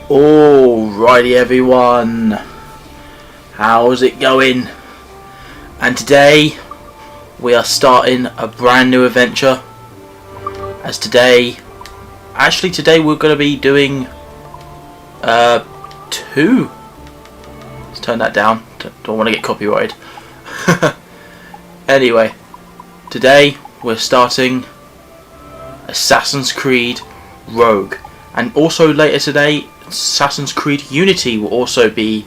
Alrighty everyone, how's it going? And today we are starting a brand new adventure. As today we're going to be doing two. Let's turn that down, don't want to get copyrighted. Anyway, today we're starting Assassin's Creed Rogue, and also later today Assassin's Creed Unity will also be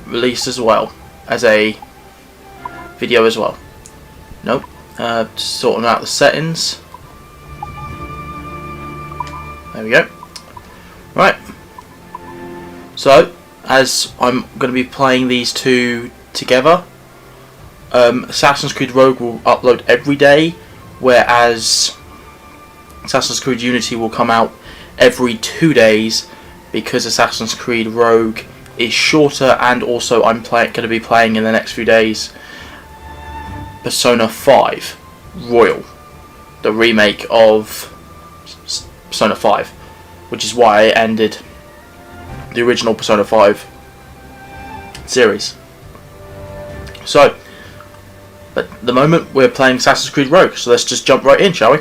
released as well as a video as well. Nope, sorting out the settings. There we go. Right, so as I'm going to be playing these two together, Assassin's Creed Rogue will upload every day, whereas Assassin's Creed Unity will come out every 2 days, because Assassin's Creed Rogue is shorter, and also I'm going to be playing in the next few days Persona 5 Royal, the remake of Persona 5, which is why I ended the original Persona 5 series. So, but at the moment we're playing Assassin's Creed Rogue, so let's just jump right in, shall we?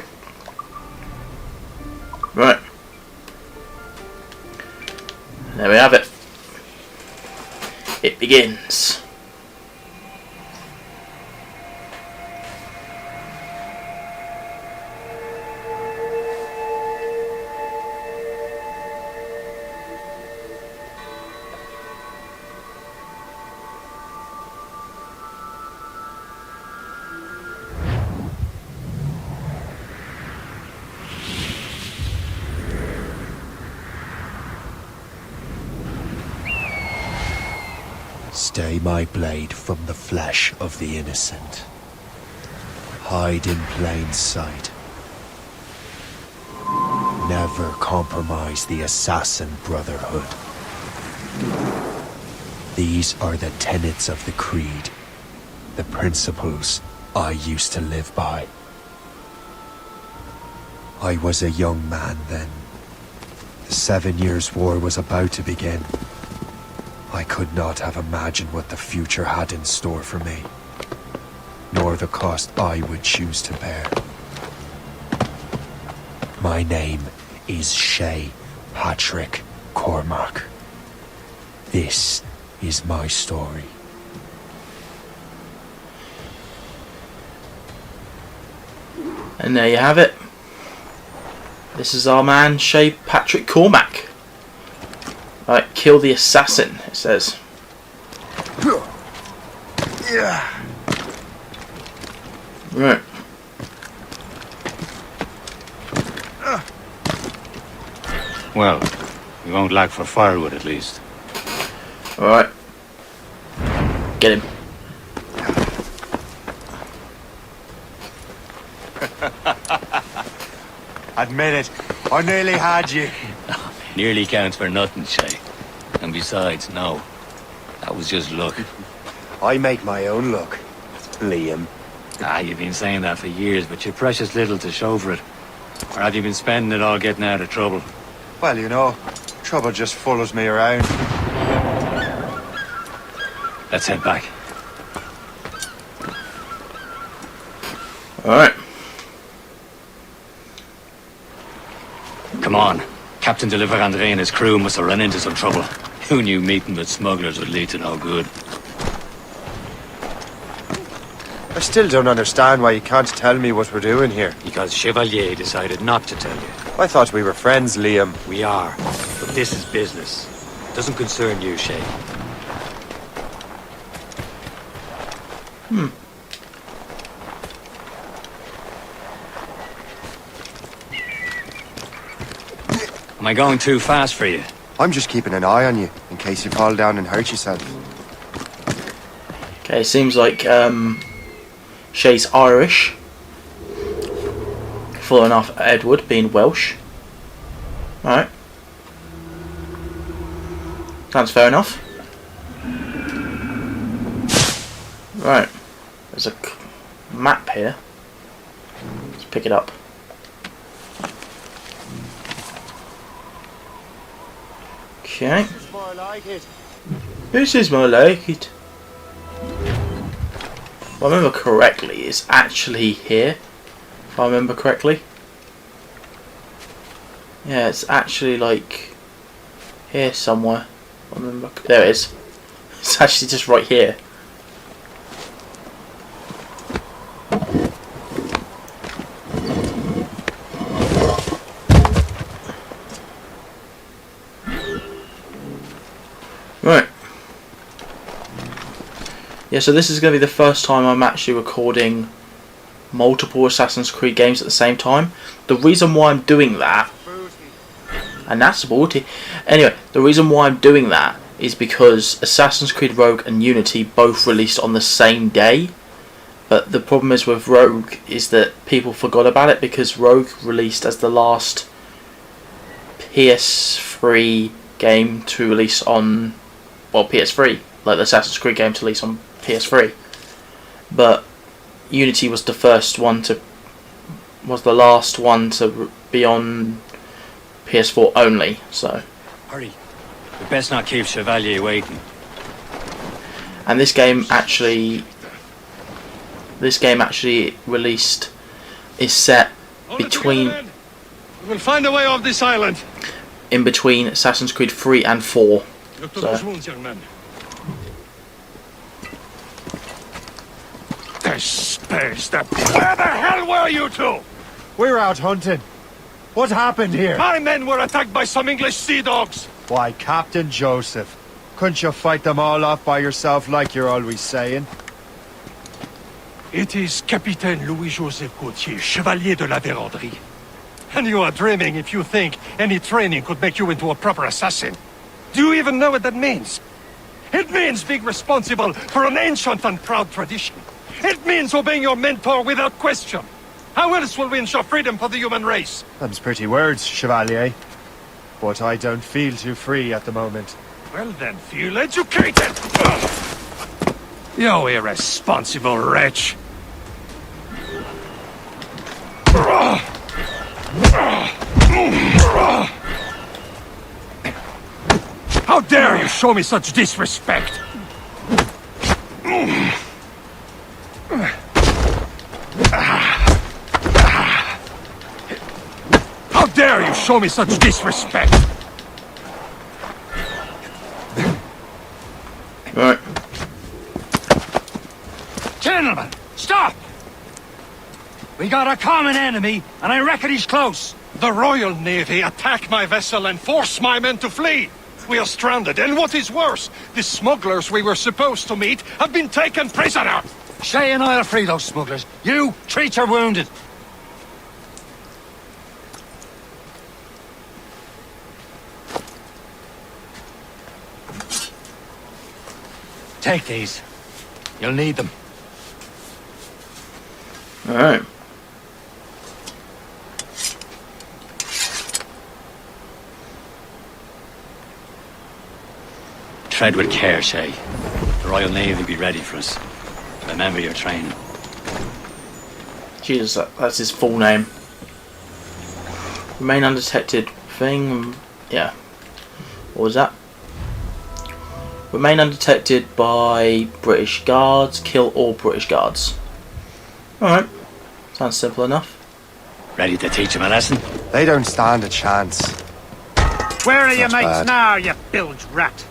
Right. There we have it. It begins. Stay my blade from the flesh of the innocent. Hide in plain sight. Never compromise the Assassin Brotherhood. These are the tenets of the Creed, the principles I used to live by. I was a young man then. The 7 Years' War was about to begin. I could not have imagined what the future had in store for me, nor the cost I would choose to bear. My name is Shay Patrick Cormac. This is my story. And there you have it. This is our man Shay Patrick Cormac. Right, kill the assassin, it says. Yeah. Right. Well, we won't lack for firewood at least. Alright. Get him. Admit it, I nearly had you. Nearly counts for nothing, Shay. And besides, no. That was just luck. I make my own luck, Liam. You've been saying that for years, but you're precious little to show for it. Or have you been spending it all getting out of trouble? Well, you know, trouble just follows me around. Let's head back. Alright. Come on. Captain Deliver André and his crew must have run into some trouble. Who knew meeting with smugglers would lead to no good? I still don't understand why you can't tell me what we're doing here. Because Chevalier decided not to tell you. I thought we were friends, Liam. We are, but this is business. It doesn't concern you, Shay. Am I going too fast for you? I'm just keeping an eye on you, in case you fall down and hurt yourself. Okay, seems like Shay's Irish. Following off Edward being Welsh. Alright. Sounds fair enough. Right. There's a map here. Let's pick it up. Okay. This is more like it. This is more like it. If I remember correctly, it's actually here. If I remember correctly. Yeah, it's actually like here somewhere. I remember. There it is. It's actually just right here. Right. Yeah, so this is going to be the first time I'm actually recording multiple Assassin's Creed games at the same time. The reason why I'm doing that, and that's booty. Anyway, the reason why I'm doing that is because Assassin's Creed Rogue and Unity both released on the same day. But the problem is with Rogue is that people forgot about it because Rogue released as the last PS3 game to release on, well, PS3, like the Assassin's Creed game to release on PS3. But Unity was the last one to be on PS4 only, so. Hurry. We best not keep Chevalier waiting. And this game actually released is set between. We'll find a way off this island. In between Assassin's Creed 3 and 4. Look to those wounds, young man. There's space. Where the hell were you two? We're out hunting. What happened here? My men were attacked by some English sea dogs. Why, Captain Joseph. Couldn't you fight them all off by yourself like you're always saying? It is Capitaine Louis-Joseph Gauthier, Chevalier de la Vérendrye. And you are dreaming if you think any training could make you into a proper assassin. Do you even know what that means? It means being responsible for an ancient and proud tradition. It means obeying your mentor without question. How else will we ensure freedom for the human race? Them's pretty words, Chevalier. But I don't feel too free at the moment. Well then, feel educated! You irresponsible wretch! How dare you show me such disrespect? How dare you show me such disrespect? Right. Gentlemen, stop! We got a common enemy, and I reckon he's close. The Royal Navy attack my vessel and force my men to flee. We are stranded, and what is worse, the smugglers we were supposed to meet have been taken prisoner. Shay and I'll free those smugglers. You treat your wounded. Take these. You'll need them. Alright. Tread with care, Shay. The Royal Navy will be ready for us. Remember your training. Jesus, that's his full name. Remain undetected thing. Yeah. What was that? Remain undetected by British guards. Kill all British guards. Alright. Sounds simple enough. Ready to teach him a lesson? They don't stand a chance. Where are your Not mates bad. now, you bilge rat?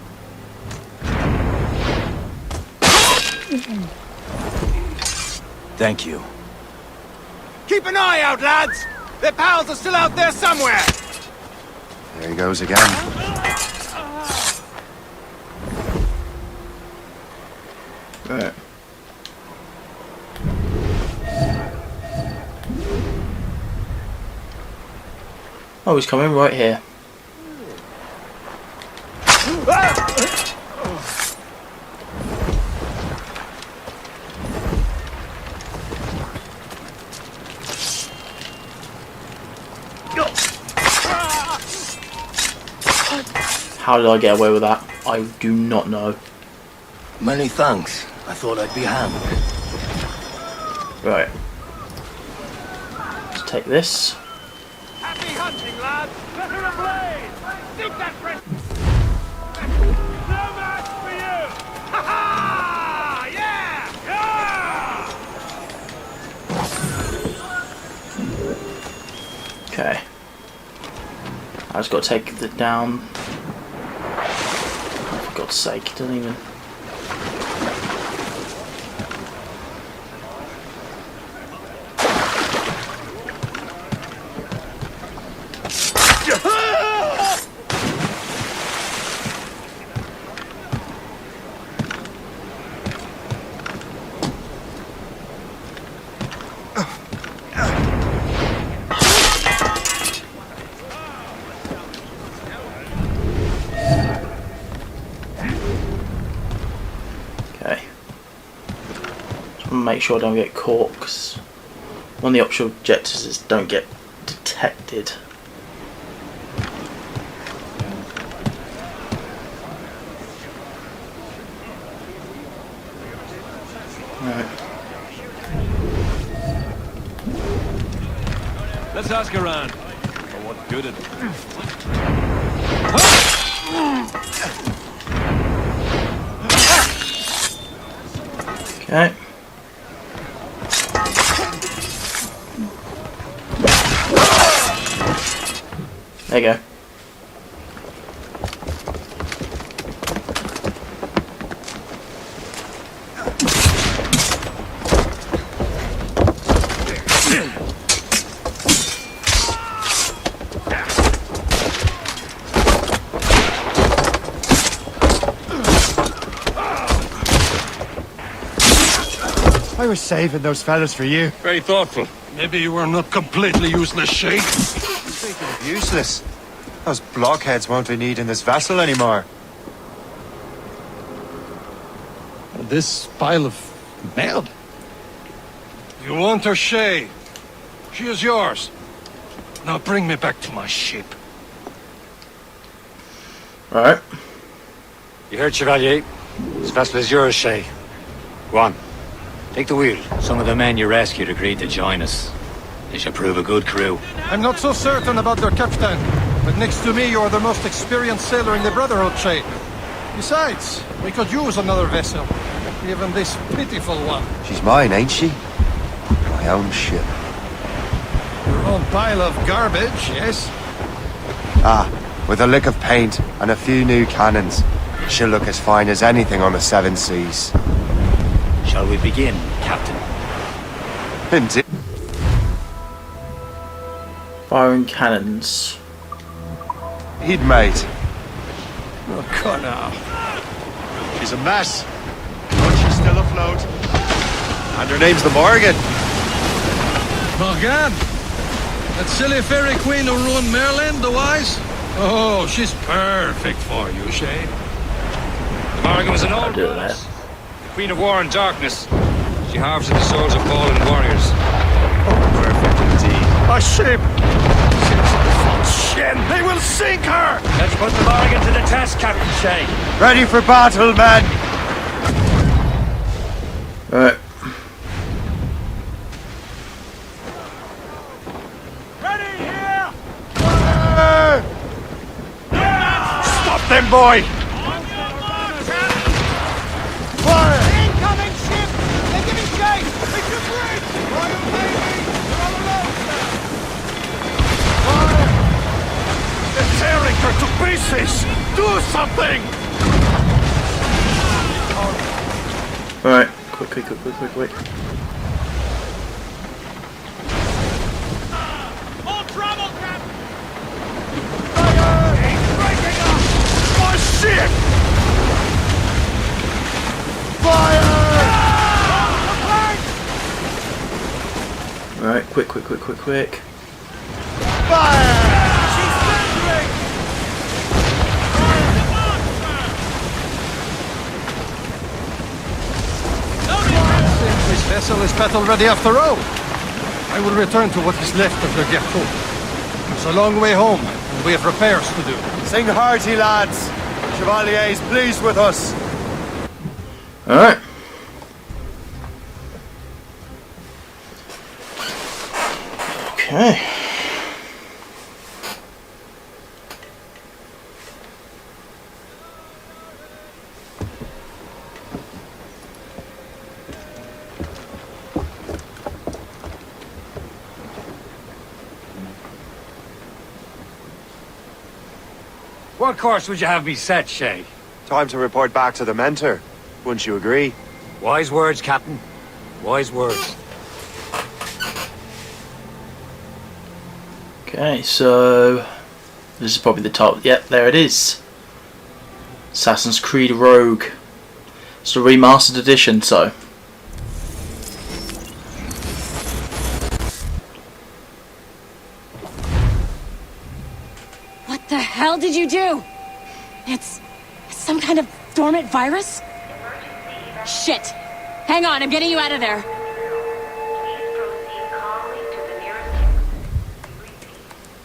Thank you. Keep an eye out, lads! Their pals are still out there somewhere! There he goes again. Right. Oh, he's coming right here. How did I get away with that? I do not know. Many thanks. I thought I'd be hanged. Right. Let's take this. Happy hunting, lads! Better ablaze! Dig that fresh... just got to take it down. Oh, for God's sake, it doesn't even. Make sure I don't get caught, because one of the optional objectives is don't get detected. Right. Let's ask around. For what good it Okay. There you go. I was saving those fellas for you. Very thoughtful. Maybe you were not completely useless, Shay. Useless. Those blockheads won't be needing this vessel anymore. This pile of mail. You want her, Shay? She is yours. Now bring me back to my ship. Alright. You heard, Chevalier? This vessel is yours, Shay. Go on. Take the wheel. Some of the men you rescued agreed to join us. They should prove a good crew. I'm not so certain about their captain, but next to me you are the most experienced sailor in the Brotherhood, Shay. Besides, we could use another vessel, even this pitiful one. She's mine, ain't she? My own ship. Your own pile of garbage, yes? Ah, with a lick of paint and a few new cannons. She'll look as fine as anything on the seven seas. Shall we begin, Captain? Indeed. Firing cannons. He'd mate. Oh, God, now. She's a mess. But she's still afloat. And her name's the Morgan. Morgan? That silly fairy queen who ruined Merlin, the wise? Oh, she's perfect for you, Shay. Morgan was an old do goddess, the Queen of War and Darkness. She harvested the souls of fallen warriors. Oh, perfect indeed. A ship! Shin! They will sink her! Let's put the Morgan to the test, Captain Shay. Ready for battle, men! Alright. Ready here! Stop them, boy! Fire! Incoming ship! They're giving chase! We should bridge! Royal Navy! You're all alone, sir! They're tearing her to pieces! Do something! Alright. Quick. All trouble, Captain! He's breaking up! My ship! Fire! Alright, quick. Fire! She's centering! This vessel is battle ready after all. I will return to what is left of the Gertrude. It's a long way home, and we have repairs to do. Sing hearty, lads. Chevalier's pleased with us. Alright. Okay. What course would you have me set, Shay? Time to report back to the mentor. Wouldn't you agree? Wise words, Captain. Wise words. Okay, so this is probably the top. Yep, there it is. Assassin's Creed Rogue. It's a remastered edition, so. What the hell did you do? It's some kind of dormant virus? Shit! Hang on, I'm getting you out of there.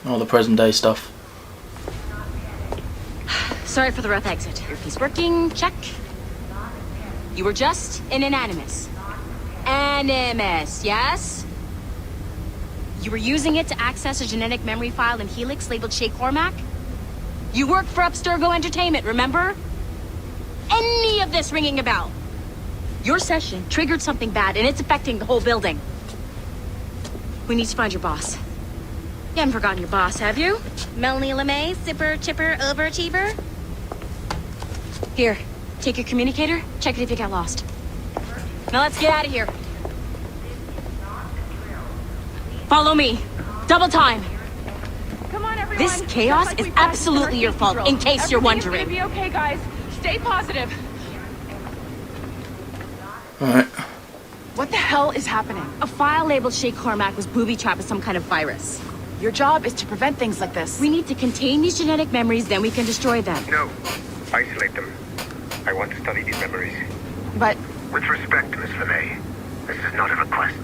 All the present day stuff. Sorry for the rough exit. Earpiece working, check. You were just an animus. Animus, yes? You were using it to access a genetic memory file in Helix labeled Shay Cormac? You worked for Abstergo Entertainment, remember? Any of this ringing a bell? Your session triggered something bad, and it's affecting the whole building. We need to find your boss. You haven't forgotten your boss, have you? Melanie LeMay, sipper, chipper, overachiever? Here, take your communicator, check it if you got lost. Now let's get out of here. Follow me. Double time. Come on, everyone. This chaos Just like is we practiced absolutely in your our fault, drill. in case you're wondering. Everything's gonna be okay, guys. Stay positive. Alright. What the hell is happening? A file labeled Shay Cormac was booby-trapped with some kind of virus. Your job is to prevent things like this. We need to contain these genetic memories, then we can destroy them. No. Isolate them. I want to study these memories. But With respect, Miss LeMay, this is not a request.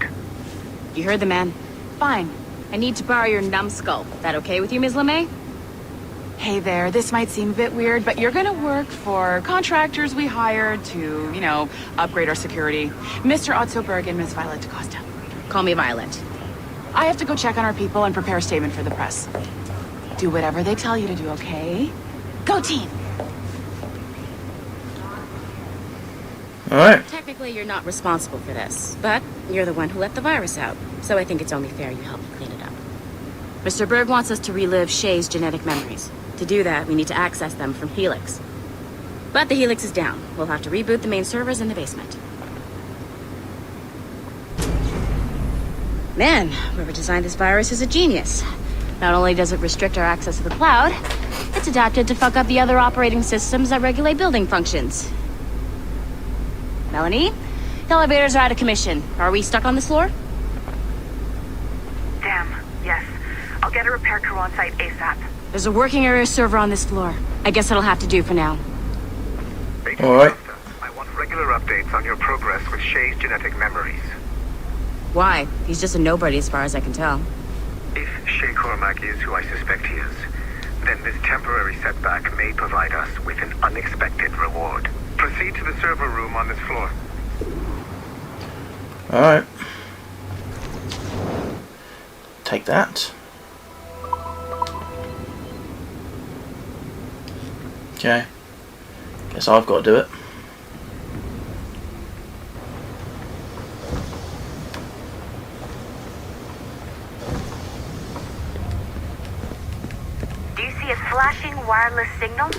You heard the man. fine. I need to borrow your numbskull. That okay with you, Ms. LeMay? Hey there, this might seem a bit weird, but you're gonna work for contractors we hired to, upgrade our security. Mr. Otto Berg and Miss Violet DaCosta. Call me Violet. I have to go check on our people and prepare a statement for the press. Do whatever they tell you to do, okay? Go team! Alright. Technically, you're not responsible for this, but you're the one who let the virus out, so I think it's only fair you help clean it up. Mr. Berg wants us to relive Shay's genetic memories. To do that, we need to access them from Helix. But the Helix is down. We'll have to reboot the main servers in the basement. Man, whoever designed this virus is a genius. Not only does it restrict our access to the cloud, it's adapted to fuck up the other operating systems that regulate building functions. Melanie? The elevators are out of commission. Are we stuck on this floor? Damn, yes. I'll get a repair crew on site ASAP. There's a working area server on this floor. I guess that'll have to do for now. Alright. I want regular updates on your progress with Shay's genetic memories. Why? He's just a nobody as far as I can tell. If Shay Cormac is who I suspect he is, then this temporary setback may provide us with an unexpected reward. Proceed to the server room on this floor. Alright. Take that. Okay. Guess I've got to do it. Do you see a flashing wireless signal?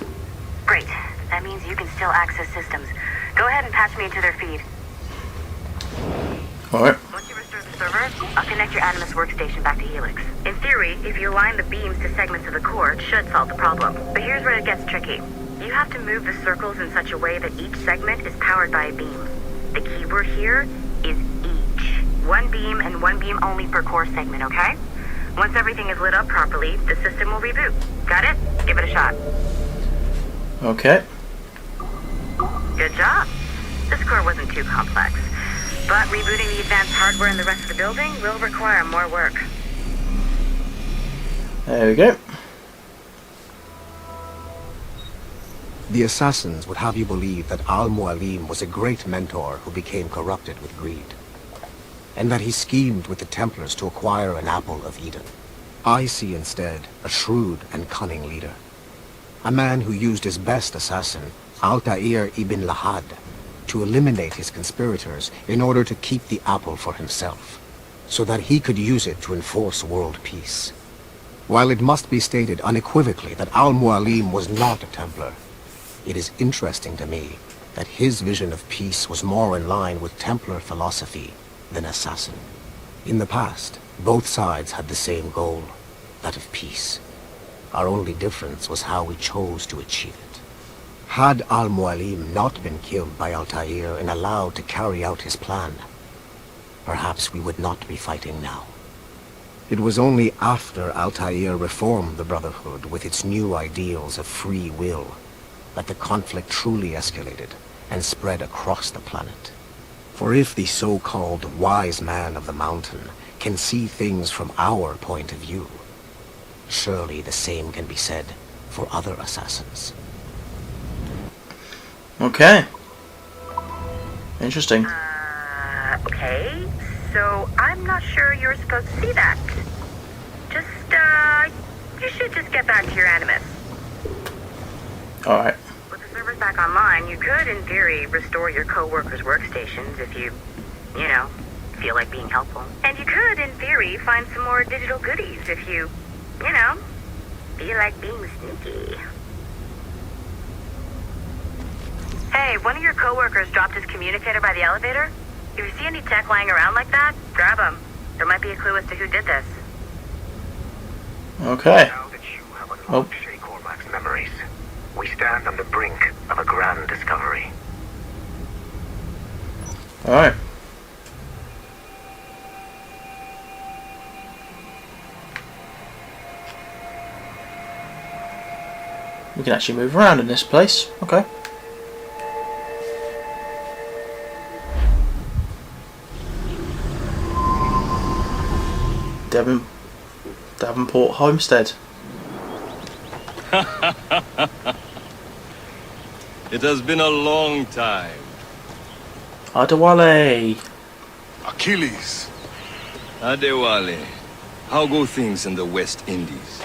Great. That means you can still access systems. Go ahead and patch me into their feed. Alright. Once you restore the server, I'll connect your Animus workstation back to Helix. In theory, if you align the beams to segments of the core, it should solve the problem. But here's where it gets tricky. You have to move the circles in such a way that each segment is powered by a beam. The keyword here is each. One beam and one beam only per core segment, okay? Once everything is lit up properly, the system will reboot. Got it? Give it a shot. Okay. Good job. This core wasn't too complex. But rebooting the advanced hardware in the rest of the building will require more work. There we go. The assassins would have you believe that Al-Mualim was a great mentor who became corrupted with greed, and that he schemed with the Templars to acquire an apple of Eden. I see instead a shrewd and cunning leader, a man who used his best assassin, Altair ibn Lahad, to eliminate his conspirators in order to keep the apple for himself, so that he could use it to enforce world peace. While it must be stated unequivocally that Al-Mualim was not a Templar, it is interesting to me that his vision of peace was more in line with Templar philosophy than assassin. In the past, both sides had the same goal, that of peace. Our only difference was how we chose to achieve it. Had Al-Mualim not been killed by Altair and allowed to carry out his plan, perhaps we would not be fighting now. It was only after Altair reformed the Brotherhood with its new ideals of free will that the conflict truly escalated and spread across the planet. For if the so-called wise man of the mountain can see things from our point of view, surely the same can be said for other assassins. Okay. Interesting. Okay. So I'm not sure you're supposed to see that. You should just get back to your animus. Alright. With the servers back online, you could, in theory, restore your co-workers' workstations if you feel like being helpful. And you could, in theory, find some more digital goodies if you feel like being sneaky. Hey, one of your co-workers dropped his communicator by the elevator. If you see any tech lying around like that, grab them. There might be a clue as to who did this. Okay. Now that you have unlocked Shay Cormac's memories, we stand on the brink of a grand discovery. Alright. We can actually move around in this place. Okay. Davenport Homestead. It has been a long time. Adewale. Achilles. Adewale. How go things in the West Indies?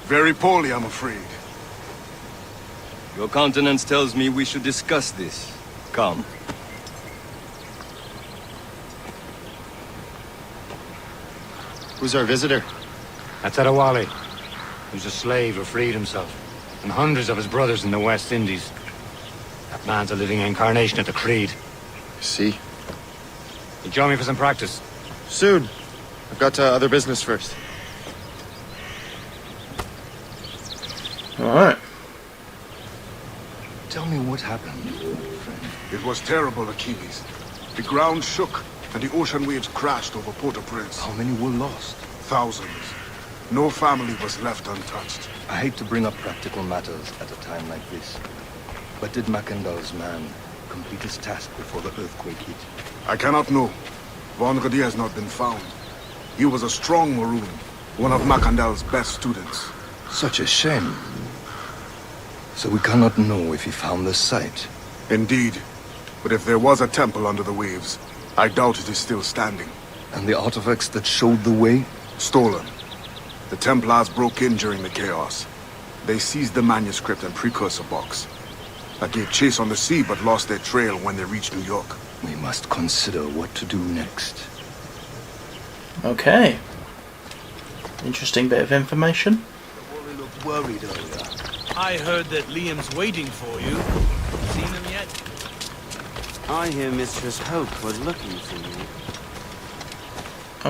Very poorly, I'm afraid. Your countenance tells me we should discuss this. Come. Who's our visitor? That's Adewale. He's a slave who freed himself, and hundreds of his brothers in the West Indies. That man's a living incarnation of the Creed. See? You join me for some practice? Soon. I've got other business first. Alright. Tell me what happened, friend. It was terrible, Achilles. The ground shook, and the ocean waves crashed over Port-au-Prince. How many were lost? Thousands. No family was left untouched. I hate to bring up practical matters at a time like this. But did Macandal's man complete his task before the earthquake hit? I cannot know. Vendredi has not been found. He was a strong Maroon, one of Macandal's best students. Such a shame. So we cannot know if he found the site. Indeed. But if there was a temple under the waves, I doubt it is still standing. And the artifacts that showed the way? Stolen. The Templars broke in during the chaos. They seized the manuscript and precursor box. I gave chase on the sea but lost their trail when they reached New York. We must consider what to do next. Okay. Interesting bit of information. Wally looked worried earlier. I heard that Liam's waiting for you. Seen him yet? I hear Mistress Hope was looking for you.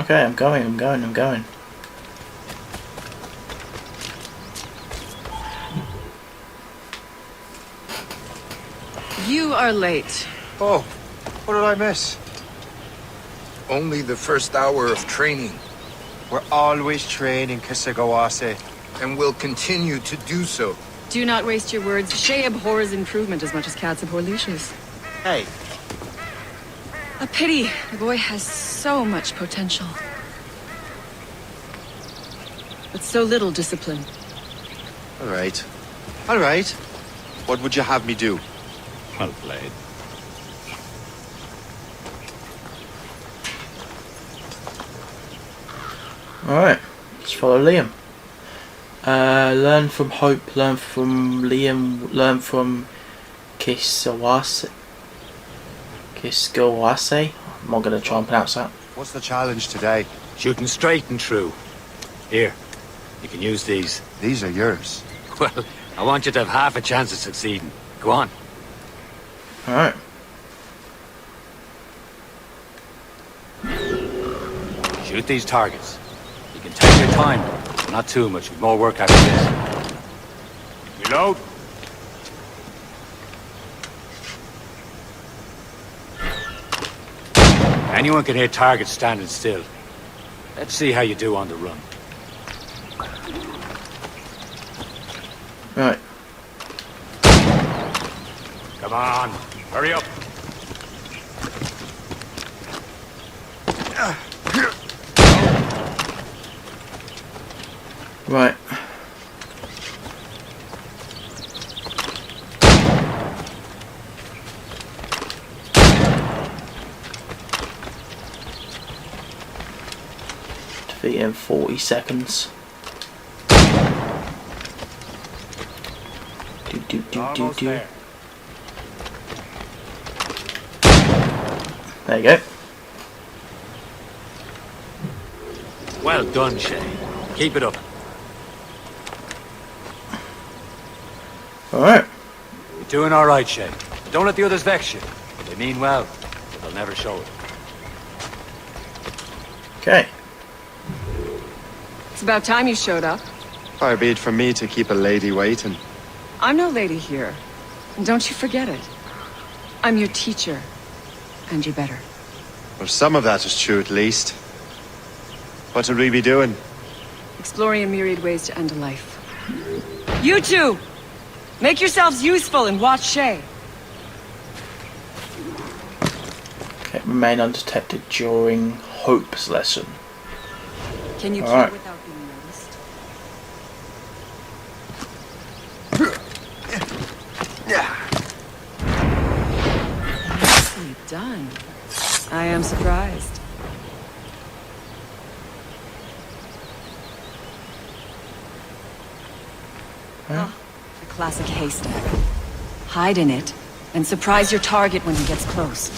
Okay, I'm going. You are late. Oh, what did I miss? Only the first hour of training. We're always training, Kisagawase. And will continue to do so. Do not waste your words. Shay abhors improvement as much as cats abhor leashes. Hey. A pity. The boy has so much potential. But so little discipline. All right. All right. What would you have me do? Well played. Alright, let's follow Liam. Learn from Hope, learn from Liam, learn from Kisawase. I'm not going to try and pronounce that. What's the challenge today? Shooting straight and true. Here. You can use these. These are yours. Well, I want you to have half a chance of succeeding. Go on. Alright. Shoot these targets. You can take your time, but not too much. We've more work after this. Reload. Anyone can hit targets standing still. Let's see how you do on the run. Right. Come on, hurry up. Right. Defeat in 40 seconds. Do. There you go. Well done, Shay. Keep it up. Alright. You're doing all right, Shay. Don't let the others vex you. They mean well, but they'll never show it. Okay. It's about time you showed up. Far be it from me to keep a lady waiting. I'm no lady here. And don't you forget it. I'm your teacher. And you better. Well, some of that is true at least. What would we be doing? Exploring a myriad ways to end a life. You two! Make yourselves useful and watch Shay. Okay, remain undetected during Hope's lesson. Can you Alright. kill without being noticed? Nicely done. I am surprised. Huh? A classic haystack. Hide in it, and surprise your target when he gets close.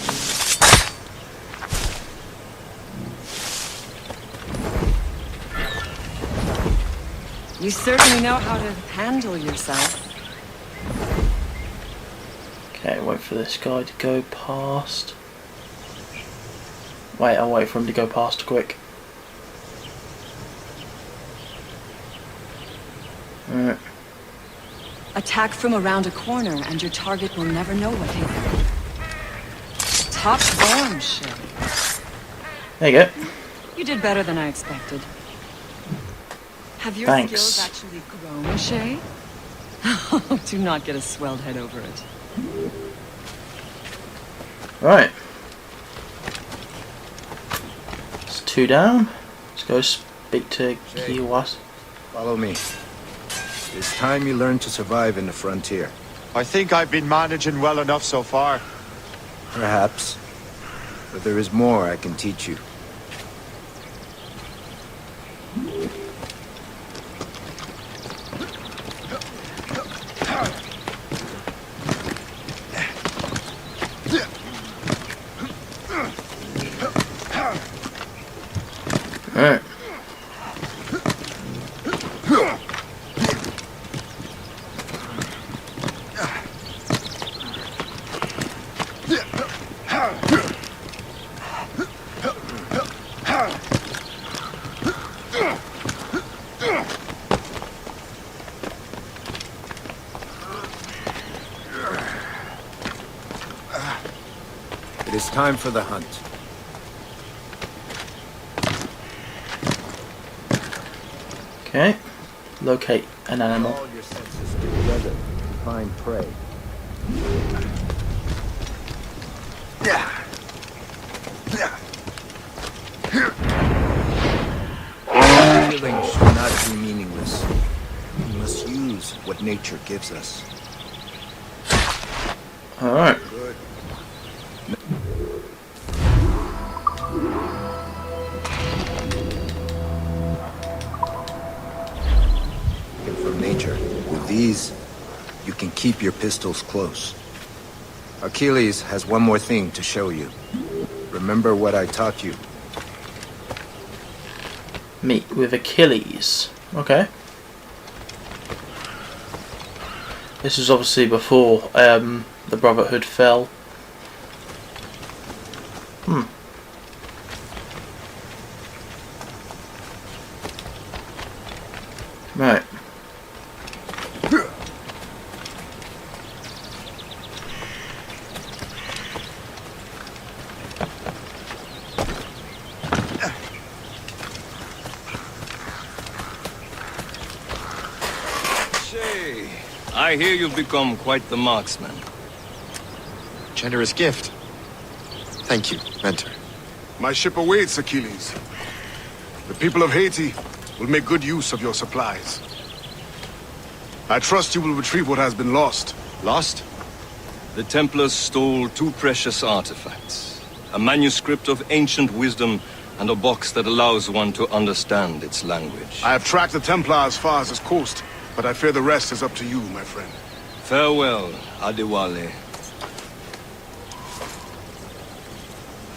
You certainly know how to handle yourself. Okay, wait for this guy to go past. Wait, I'll wait for him to go past quick. Alright. Attack from around a corner, and your target will never know what hit them. Top form, Shay. There you go. You did better than I expected. Have your Thanks. skills actually grown, Shay? Oh, do not get a swelled head over it. Right. It's 2 down. Let's go speak to Kiwas. Follow me. It's time you learn to survive in the frontier. I think I've been managing well enough so far. Perhaps. But there is more I can teach you. Alright. It is time for the hunt. Okay. Locate an animal. All your senses together to find prey. Killing should not be meaningless. We must use what nature gives us. Alright. Good. From nature. With these, you can keep your pistols close. Achilles has one more thing to show you. Remember what I taught you. Meet with Achilles. Okay. This is obviously before the Brotherhood fell. Right. Shay, I hear you've become quite the marksman. Generous gift. Thank you, Mentor. My ship awaits, Achilles. The people of Haiti will make good use of your supplies. I trust you will retrieve what has been lost. Lost? The Templars stole 2 precious artifacts. A manuscript of ancient wisdom and a box that allows one to understand its language. I have tracked the Templar as far as this coast, but I fear the rest is up to you, my friend. Farewell, Adewale.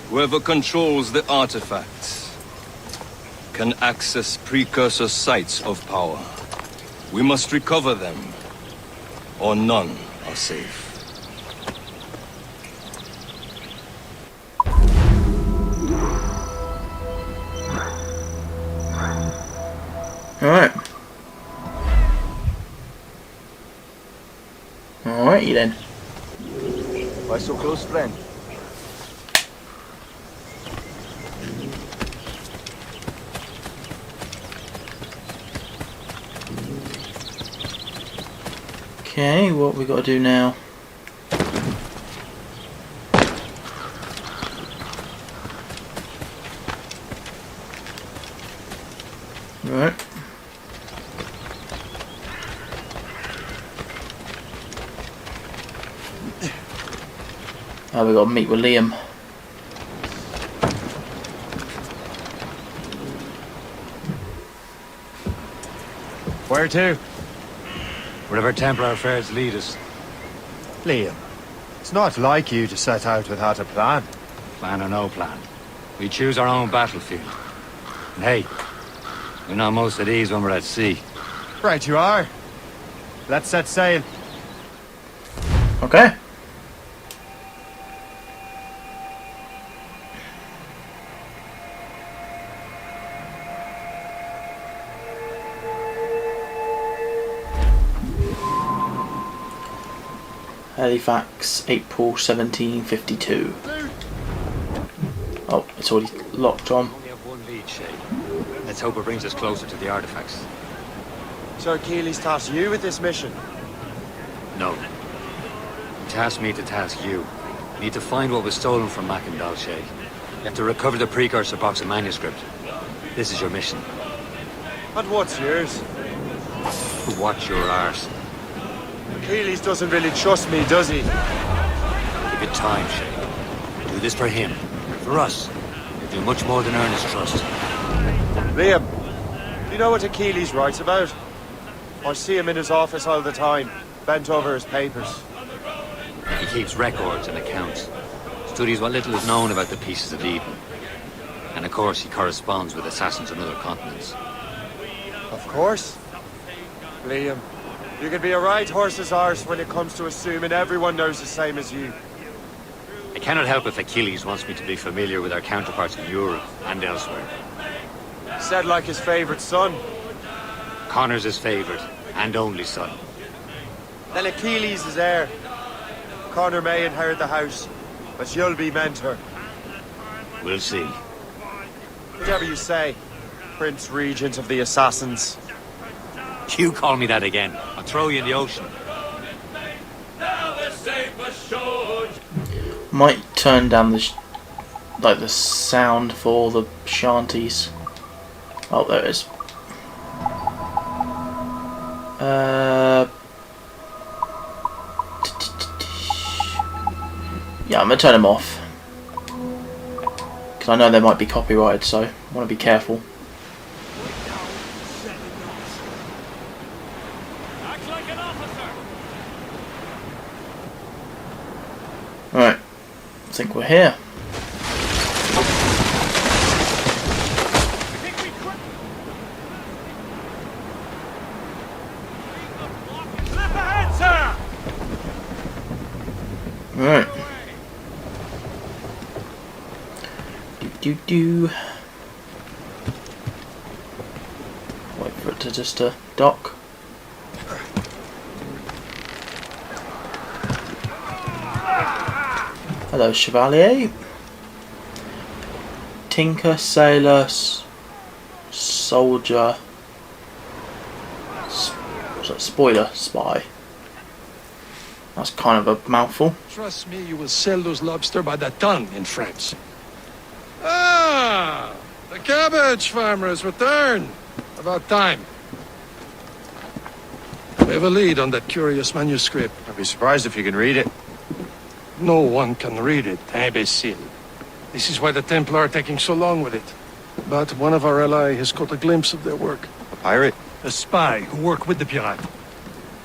Whoever controls the artifacts can access precursor sites of power. We must recover them, or none are safe. Alright. Alrighty then. Why so close, friend? Okay, what we got to do now? Right. Oh, we got to meet with Liam. Where to? Wherever Templar affairs lead us. Liam, it's not like you to set out without a plan. Plan or no plan. We choose our own battlefield. And hey, we're not most at ease when we're at sea. Right you are. Let's set sail. Okay. Halifax, April 1752. Oh, it's already locked on. We only have one lead, Shay. Let's hope it brings us closer to the artifacts. So Achilles tasked you with this mission? No. He tasked me to task you. We need to find what was stolen from Mackandal, Shay. You have to recover the precursor box of manuscript. This is your mission. And what's yours? Watch your arse. Achilles doesn't really trust me, does he? Give it time, Shay. Do this for him. For us. You'll do much more than earn his trust. Liam, do you know what Achilles writes about? I see him in his office all the time, bent over his papers. He keeps records and accounts. Studies what little is known about the pieces of Eden. And of course, he corresponds with assassins on other continents. Of course. Liam, you can be a right horse's arse when it comes to assuming everyone knows the same as you. I cannot help if Achilles wants me to be familiar with our counterparts in Europe and elsewhere. Said like his favorite son. Connor's his favorite and only son. Then Achilles is heir. Connor may inherit the house, but you'll be mentor. We'll see. Whatever you say, Prince Regent of the Assassins. You call me that again, I'll throw you in the ocean. Might turn down the the sound for all the shanties. Oh, there it is. Yeah, I'm gonna turn them off because I know they might be copyrighted, so I want to be careful. Alright, I think we're here. Do. Wait for it to just dock. Hello, Chevalier. Tinker, sailor, soldier, spoiler, spy. That's kind of a mouthful. Trust me, you will sell those lobster by the ton in France. Ah, the cabbage farmers return. About time. We have a lead on that curious manuscript. I'd be surprised if you can read it. No one can read it, imbecile. This is why the Templar are taking so long with it. But one of our allies has caught a glimpse of their work. A pirate? A spy who worked with the pirate.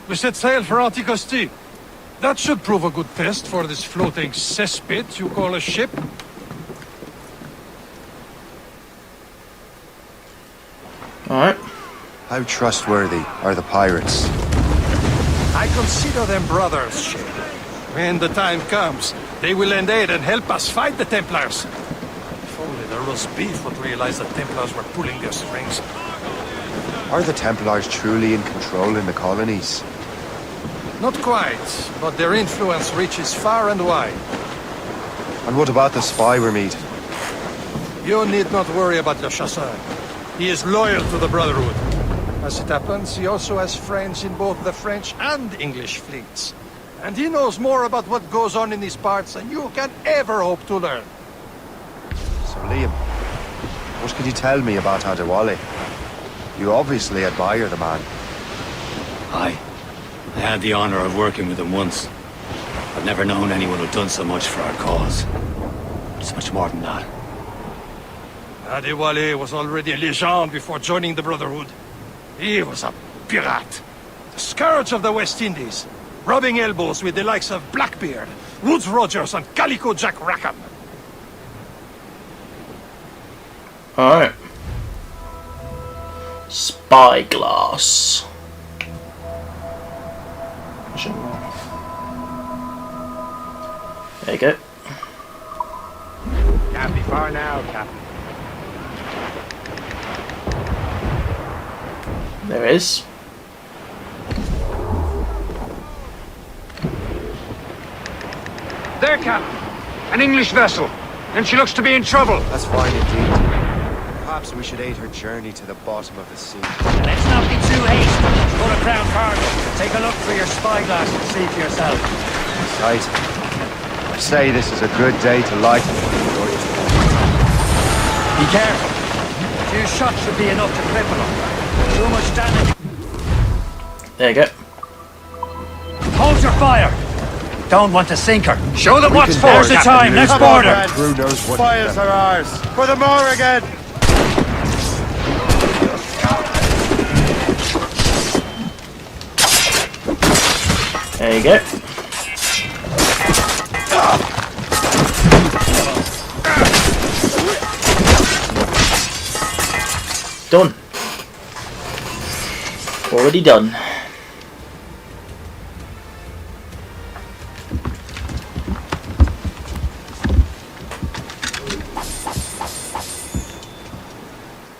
We set sail for Anticosti. That should prove a good test for this floating cesspit you call a ship. Alright. How trustworthy are the pirates? I consider them brothers, Shay. When the time comes, they will lend aid and help us fight the Templars. If only the roast beef would realize the Templars were pulling their strings. Are the Templars truly in control in the colonies? Not quite, but their influence reaches far and wide. And what about the spy we're meeting? You need not worry about Le Chasseur. He is loyal to the Brotherhood. As it happens, he also has friends in both the French and English fleets. And he knows more about what goes on in these parts than you can ever hope to learn. So, Liam, what can you tell me about Adewale? You obviously admire the man. I had the honor of working with him once. I've never known anyone who'd done so much for our cause. It's much more than that. Adewale was already a legend before joining the Brotherhood. He was a pirate. The scourge of the West Indies. Rubbing elbows with the likes of Blackbeard, Woodes Rogers, and Calico Jack Rackham. Alright. Spyglass. There you go. Can't be far now, Captain. There is. There, Captain. An English vessel. And she looks to be in trouble. That's fine indeed. Perhaps we should aid her journey to the bottom of the sea. Let's not be too hasty. Full of crown cargo. Take a look through your spyglass and see for yourself. Right. I say this is a good day to light it. Be careful. A few shots should be enough to cripple them. Too much damage. There you go. Hold your fire. Don't want to sink her. Show them what's for. There's the time. Let's board her. Crew knows what Fires are ours. For the Morrigan. There you go. Done. Already done.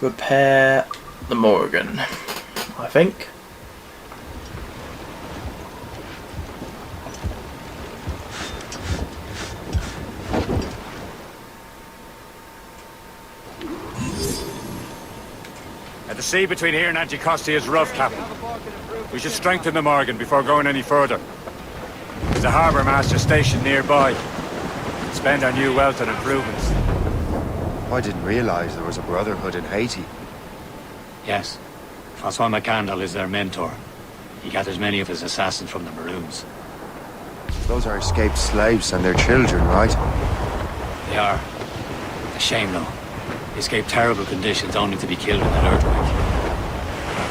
Repair the Morrigan, I think. The sea between here and Anticosti is rough, Captain. We should strengthen the Morrigan before going any further. There's a harbour master stationed nearby. Spend our new wealth on improvements. I didn't realize there was a brotherhood in Haiti. Yes. Francois McCandle is their mentor. He gathers many of his assassins from the Maroons. Those are escaped slaves and their children, right? They are. A shame, though. They escaped terrible conditions only to be killed in an earthquake.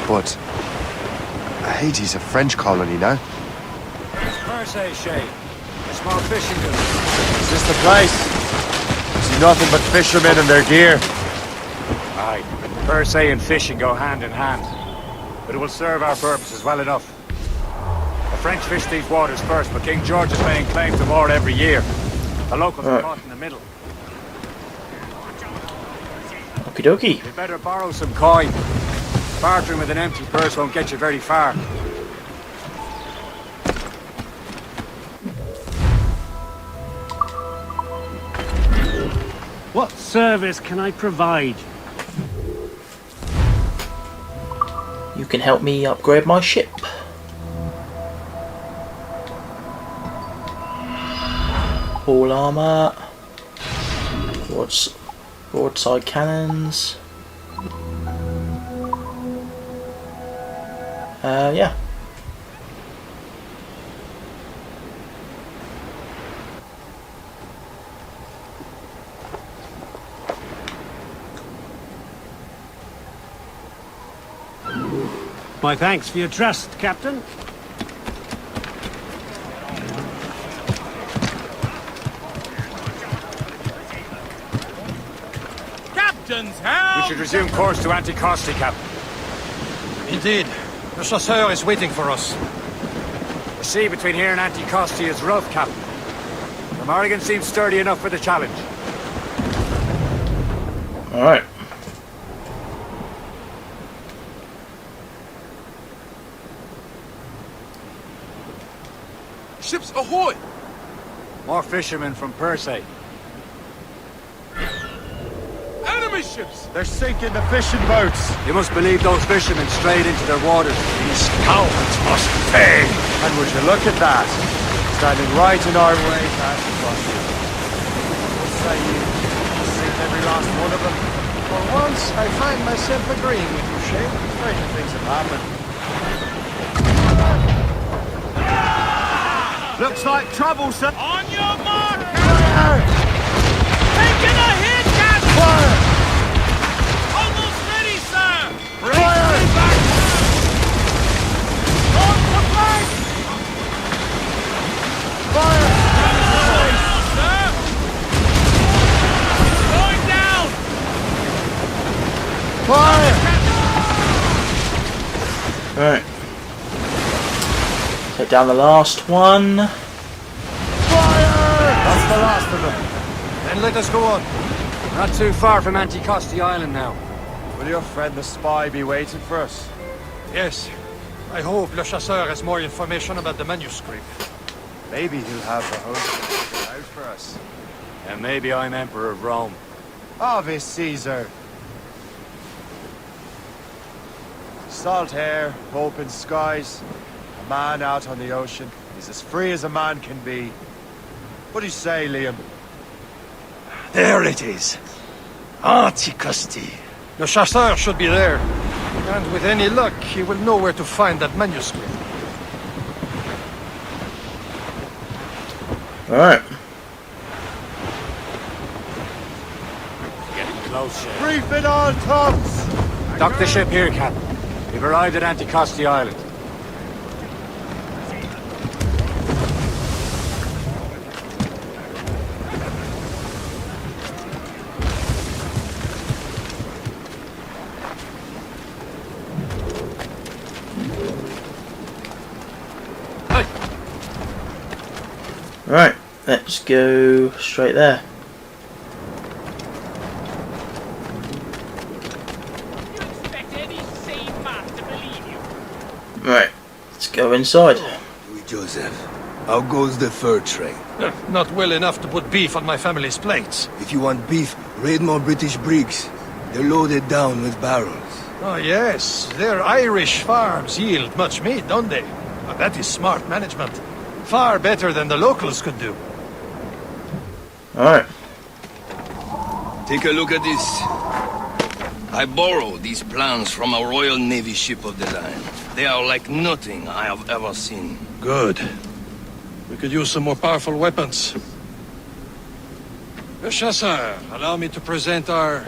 But Haiti's a French colony now. It's Percé, Shay. A small fishing village. Is this the place? I see nothing but fishermen and their gear. Aye. Percé and fishing go hand in hand. But it will serve our purposes well enough. The French fish these waters first, but King George is paying claim to more every year. The locals are caught in the middle. Okie dokie. You better borrow some coin. Bartering with an empty purse won't get you very far. What service can I provide? You can help me upgrade my ship. All armor. Broadside cannons. Yeah. My thanks for your trust, Captain. Captain's help! We should resume course to Anticosti, Captain. Indeed. The chasseur is waiting for us. The sea between here and Anticosti is rough, Captain. The Morrigan seems sturdy enough for the challenge. Alright. Ships ahoy! More fishermen from Persay. Enemy ships! They're sinking the fishing boats. You must believe those fishermen strayed into their waters. These cowards must pay! And would you look at that? Standing right in our way to Anticosti. What say you? Seen every last one of them? For once, I find myself agreeing with you, Shay. Stranger things have happened. Looks like trouble, sir. On your mark! Taking a hit, Captain! Fire! Almost ready, sir! Fire! Back! On the flank! Fire! Now, sir! Going down! Fire! Alright. Take down the last one. Fire! That's the last of them. Then let us go on. Not too far from Anticosti Island now. Will your friend the spy be waiting for us? Yes. I hope Le Chasseur has more information about the manuscript. Maybe he'll have the host out for us. And maybe I'm Emperor of Rome. Ave Caesar. Salt air, open skies. A man out on the ocean. He's as free as a man can be. What do you say, Liam? There it is. Anticosti. Le Chasseur should be there. And with any luck, he will know where to find that manuscript. Alright. Getting close, Shay. Brief it all, tops! Dock the ship here, Captain. We've arrived at Anticosti Island. Right, let's go straight there. You expect any sane man to believe you? Right, let's go inside. Louis Joseph, how goes the fur trade? Not well enough to put beef on my family's plates. If you want beef, raid more British brigs. They're loaded down with barrels. Oh yes, their Irish farms yield much meat, don't they? But that is smart management. Far better than the locals could do. Alright. Take a look at this. I borrowed these plans from a Royal Navy ship of the line. They are like nothing I have ever seen. Good. We could use some more powerful weapons. Le Chasseur, allow me to present our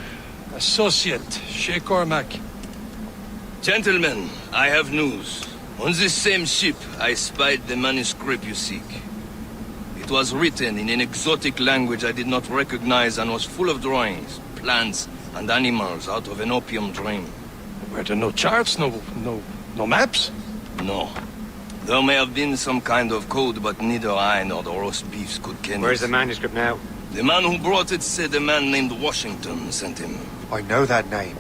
associate, Shay Cormac. Gentlemen, I have news. On this same ship, I spied the manuscript you seek. It was written in an exotic language I did not recognize and was full of drawings, plants, and animals out of an opium dream. Were there no charts, no maps? No. There may have been some kind of code, but neither I nor the roast beefs could ken Where's it. the manuscript now? The man who brought it said a man named Washington sent him. I know that name.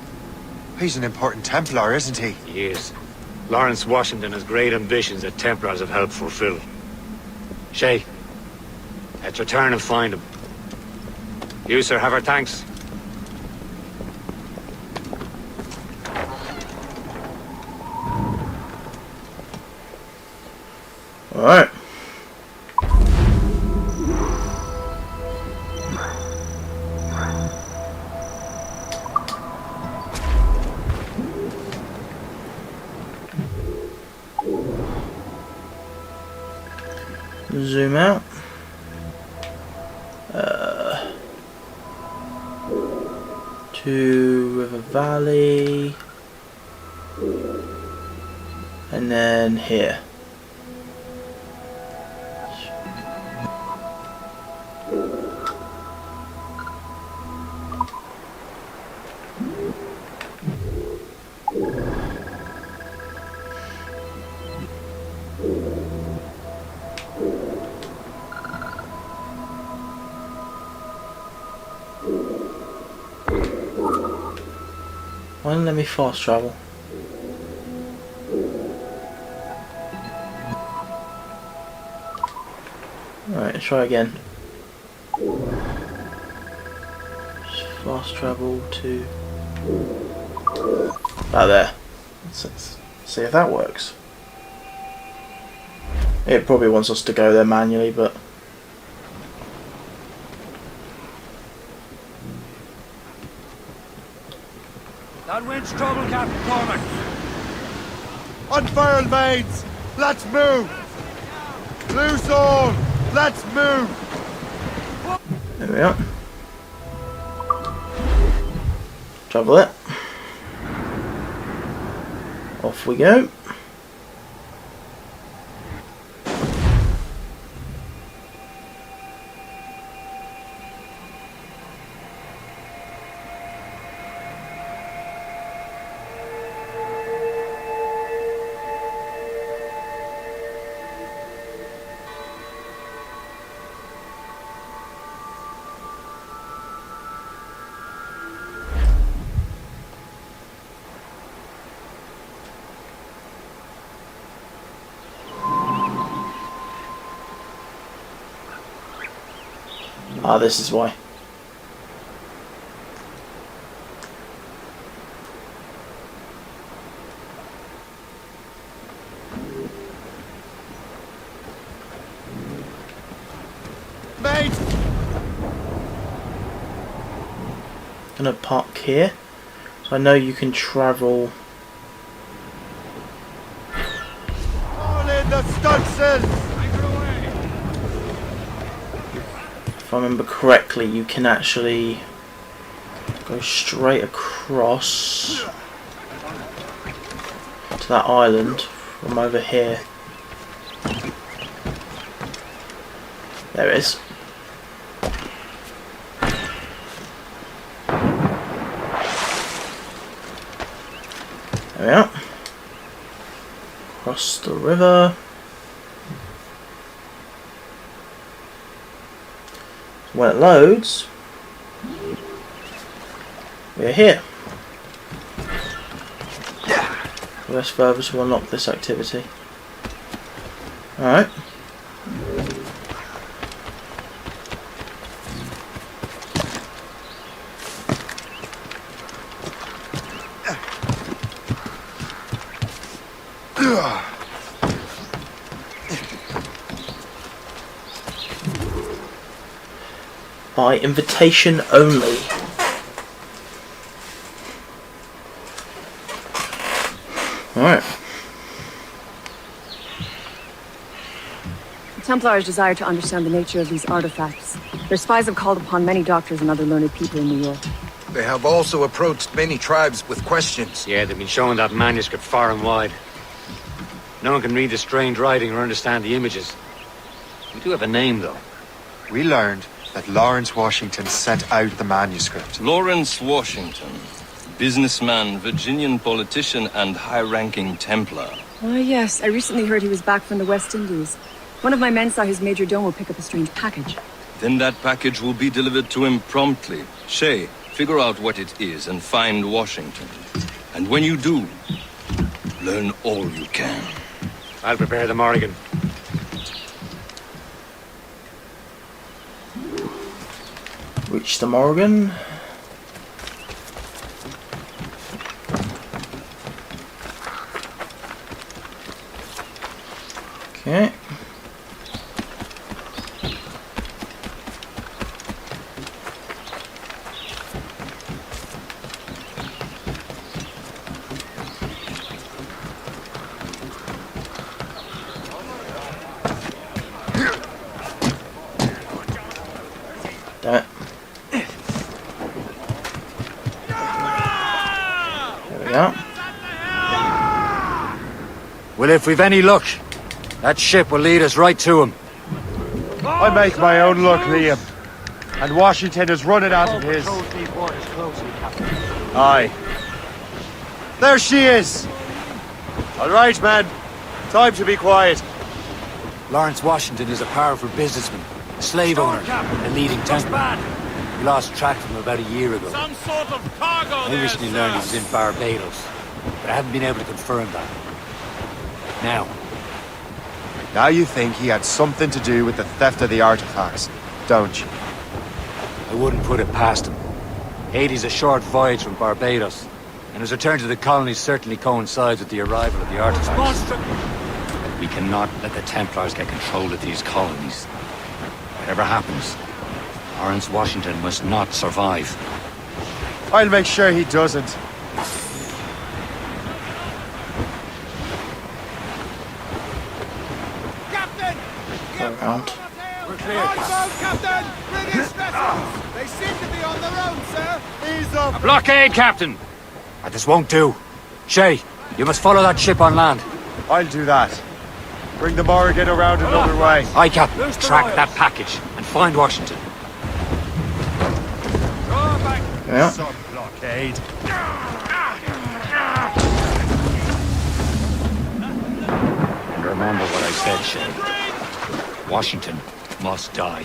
He's an important Templar, isn't he? He is. Lawrence Washington has great ambitions that Templars have helped fulfill. Shay, let's return and find him. You, sir, have our thanks. Alright. Zoom out. To River Valley. And then here. Why don't let me fast travel? Alright, let's try again. Just fast travel to about there. Let's see if that works. It probably wants us to go there manually, but That wind's trouble, Captain Cormac. Unfurl mains! Let's move! Loose all! Let's move! there we are. Travel it. Off we go. Ah, this is why. Mate! Gonna park here. So I know you can travel. All in the stunsails! If I remember correctly, you can actually go straight across to that island from over here. There it is. There we are. Cross the river. When it loads, we're here. Press further to unlock this activity. Alright. By invitation only. Alright. The Templars desire to understand the nature of these artifacts. Their spies have called upon many doctors and other learned people in New York. They have also approached many tribes with questions. Yeah, they've been showing that manuscript far and wide. No one can read the strange writing or understand the images. We do have a name, though. We learned that Lawrence Washington sent out the manuscript. Lawrence Washington. Businessman, Virginian politician, and high-ranking Templar. Ah, yes. I recently heard he was back from the West Indies. One of my men saw his major domo pick up a strange package. Then that package will be delivered to him promptly. Shay, figure out what it is and find Washington. And when you do, learn all you can. I'll prepare the Morrigan. Reach the Morrigan. Okay. Damn it. There we go. Well, if we've any luck, that ship will lead us right to him. I make my own luck, Liam. And Washington is running out of his. Aye. There she is! All right, man. Time to be quiet. Lawrence Washington is a powerful businessman, a slave owner, and a leading Templar. We lost track of him about a year ago. Some sort of cargo I recently learned he was in Barbados, but I haven't been able to confirm that. Now you think he had something to do with the theft of the artifacts, don't you? I wouldn't put it past him. Haiti's a short voyage from Barbados, and his return to the colony certainly coincides with the arrival of the artifacts. We cannot let the Templars get control of these colonies. Whatever happens, Lawrence Washington must not survive. I'll make sure he doesn't. Around. We're clear. Captain! Bring his vessels! They seem to be on their own, sir! Ease up! A blockade, Captain! This won't do. Shay, you must follow that ship on land. I'll do that. Bring the Morrigan around another way. Aye, Captain. Track that package and find Washington. Yeah. Some blockade. And remember what I said, Shay. Washington must die.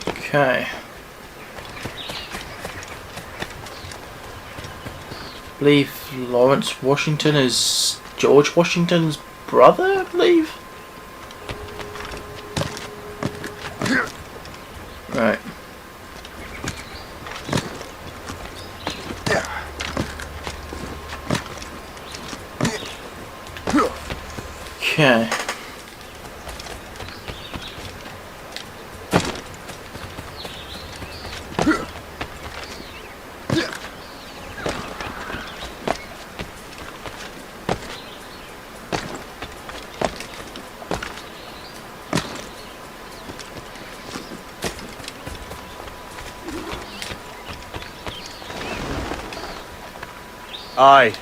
Okay. I believe Lawrence Washington is George Washington's brother, I believe. Right. Okay. Aye.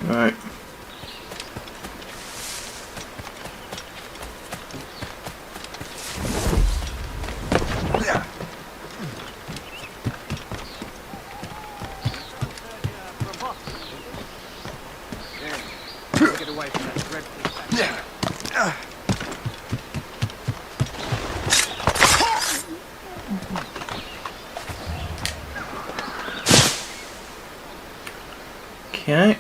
Right. Get away from that dreadful Okay.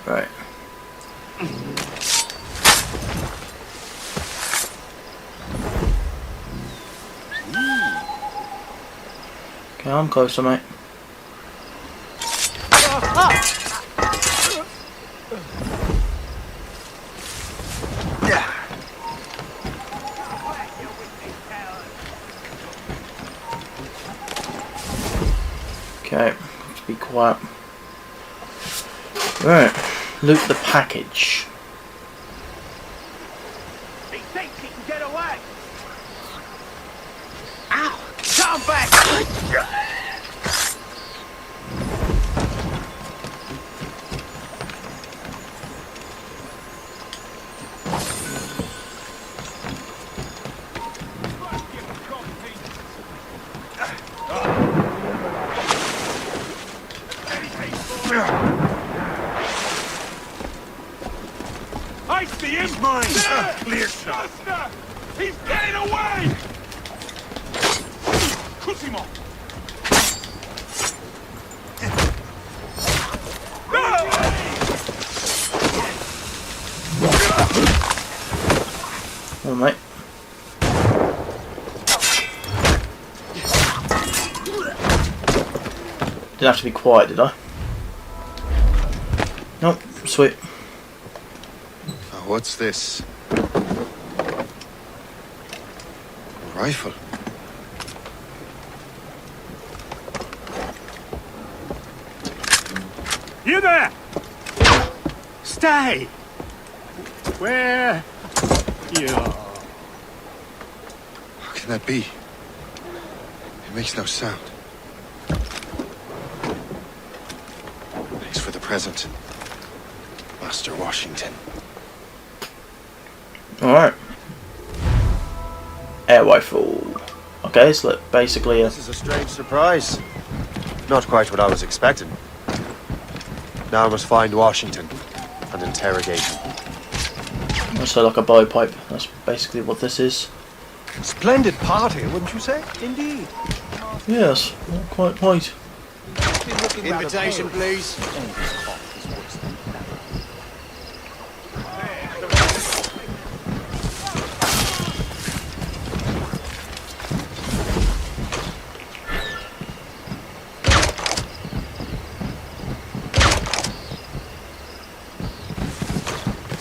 Right. Okay, I'm closer, mate. Okay, let's be quiet. Right, loot the package. He thinks he can get away. Ow! Come back! I see him! Mine! Clear shot! He's getting away! Cosimo! Oh, mate. Didn't have to be quiet, did I? Nope, sweet. What's this? A rifle. You there! Stay! Where? You. How can that be? It makes no sound. Thanks for the present, Master Washington. Alright. Air rifle. Okay, so basically This is a strange surprise. Not quite what I was expecting. Now I must find Washington and interrogate him. also like a blowpipe. That's basically what this is. Splendid party, wouldn't you say? Indeed. Yes, not quite right. Invitation, please.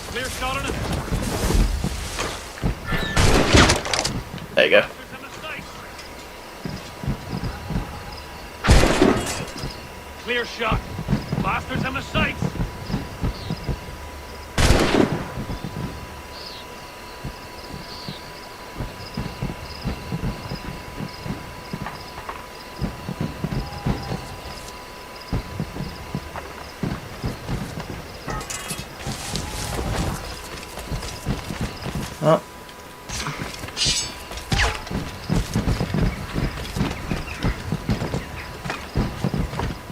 Clear shot on it. There you go. Clear shot. Bastards in the sights. Oh.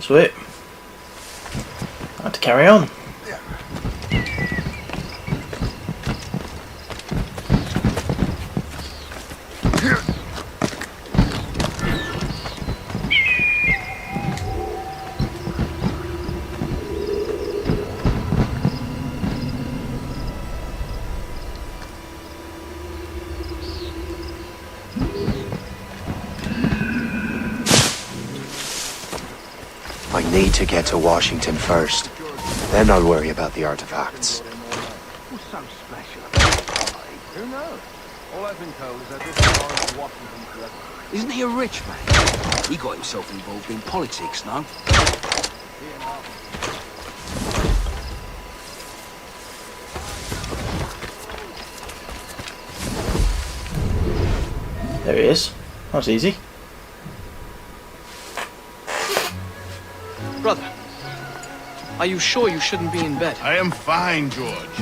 Sweet. I have to carry on. I need to get to Washington first. Then I'll worry about the artifacts. Who's so special? Who knows? All I've been told is that this is Lawrence Washington's brother. Isn't he a rich man? He got himself involved in politics, no? There he is. That was easy. Brother, are you sure you shouldn't be in bed? I am fine, George.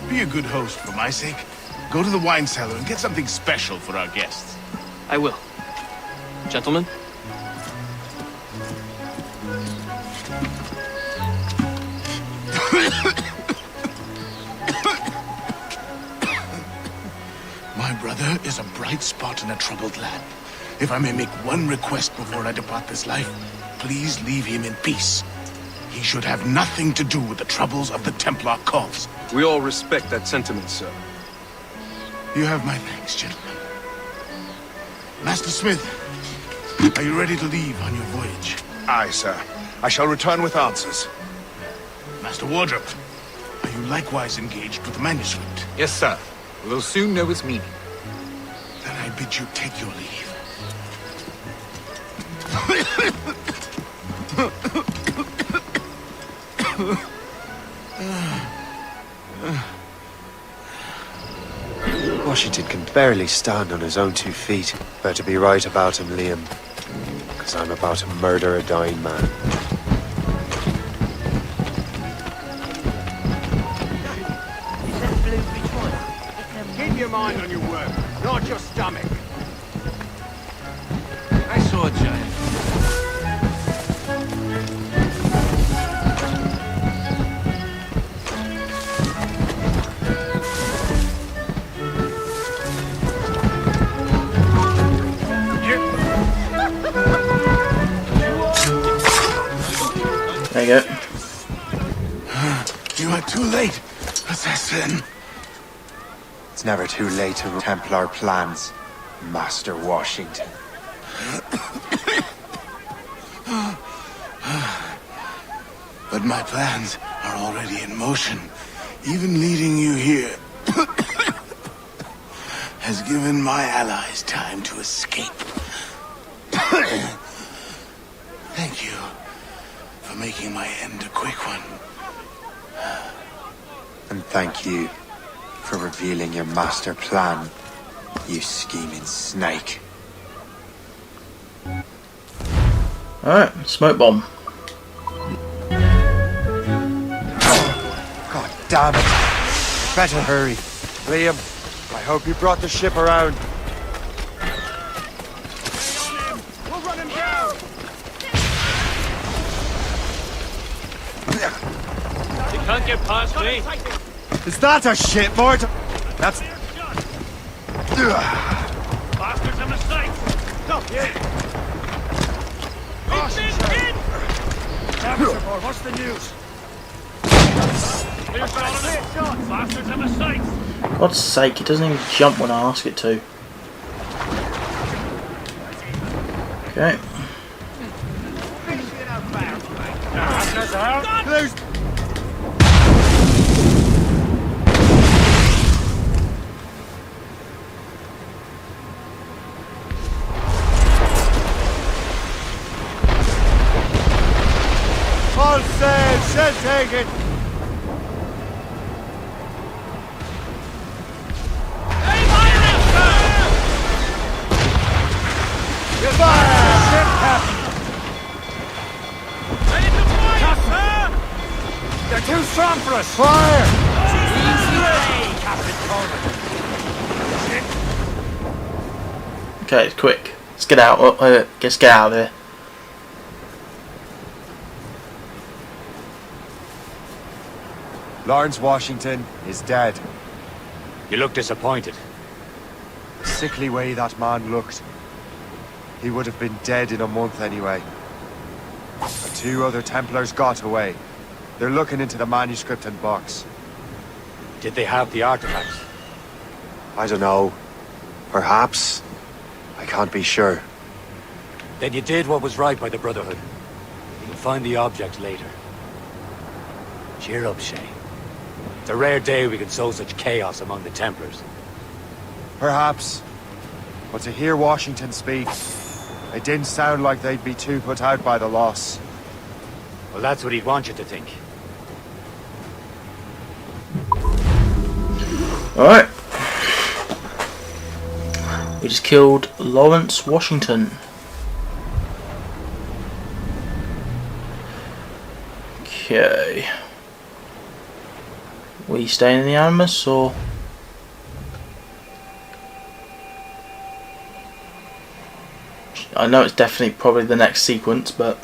Be a good host for my sake. Go to the wine cellar and get something special for our guests. I will. Gentlemen? My brother is a bright spot in a troubled land. If I may make one request before I depart this life, please leave him in peace. He should have nothing to do with the troubles of the Templar cause. We all respect that sentiment, sir. You have my thanks, gentlemen. Master Smith, are you ready to leave on your voyage? Aye, sir. I shall return with answers. Master Wardrop, are you likewise engaged with the manuscript? Yes, sir. We'll soon know its meaning. Then I bid you take your leave. Washington can barely stand on his own 2 feet. Better be right about him, Liam. Because I'm about to murder a dying man. Keep your mind on your work, not your stomach. I saw a giant. There you go. You are too late, assassin. It's never too late to Templar plans, Master Washington. But my plans are already in motion. Even leading you here has given my allies time to escape. Thank you for making my end a quick one. And thank you for revealing your master plan, you scheming snake. Alright, smoke bomb. God damn it. Better hurry. Liam, I hope you brought the ship around. We'll run him down. You can't get past me. Is that a ship, Mort? That's... Bastards a mistake. Stop, yeah. What's the news? Bastards a mistake. God's sake, it doesn't even jump when I ask it to. Okay. All sail, shell taken. They're too strong for us! Fire! Captain Cormac. Okay, it's quick. Let's get out. Let's get out of there. Lawrence Washington is dead. You look disappointed. The sickly way that man looked. He would have been dead in a month anyway. The 2 other Templars got away. They're looking into the manuscript and box. Did they have the artifacts? I don't know. Perhaps. I can't be sure. Then you did what was right by the Brotherhood. You'll find the object later. Cheer up, Shay. It's a rare day we can sow such chaos among the Templars. Perhaps. But to hear Washington speak, it didn't sound like they'd be too put out by the loss. Well, that's what he'd want you to think. Alright. We just killed Lawrence Washington. Okay. We staying in the Animus or? I know it's definitely probably the next sequence, but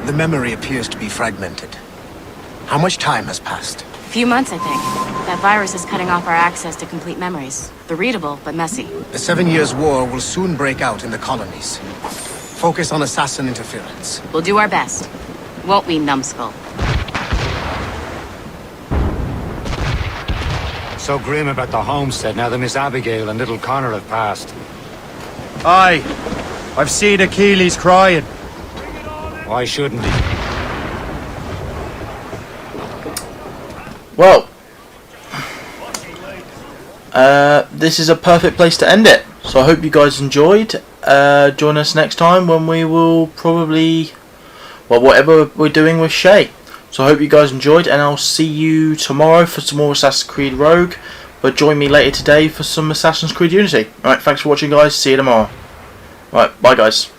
The memory appears to be fragmented. How much time has passed? A few months, I think. That virus is cutting off our access to complete memories. They're readable, but messy. The 7 Years' War will soon break out in the colonies. Focus on assassin interference. We'll do our best. Won't we, numbskull? So grim about the homestead now that Miss Abigail and little Connor have passed. Aye. I've seen Achilles crying. Why shouldn't he? well, this is a perfect place to end it. So I hope you guys enjoyed. Join us next time when we will probably well, whatever we're doing with Shay. So I hope you guys enjoyed, and I'll see you tomorrow for some more Assassin's Creed Rogue. But join me later today for some Assassin's Creed Unity. Alright, thanks for watching, guys. See you tomorrow. Alright, bye guys.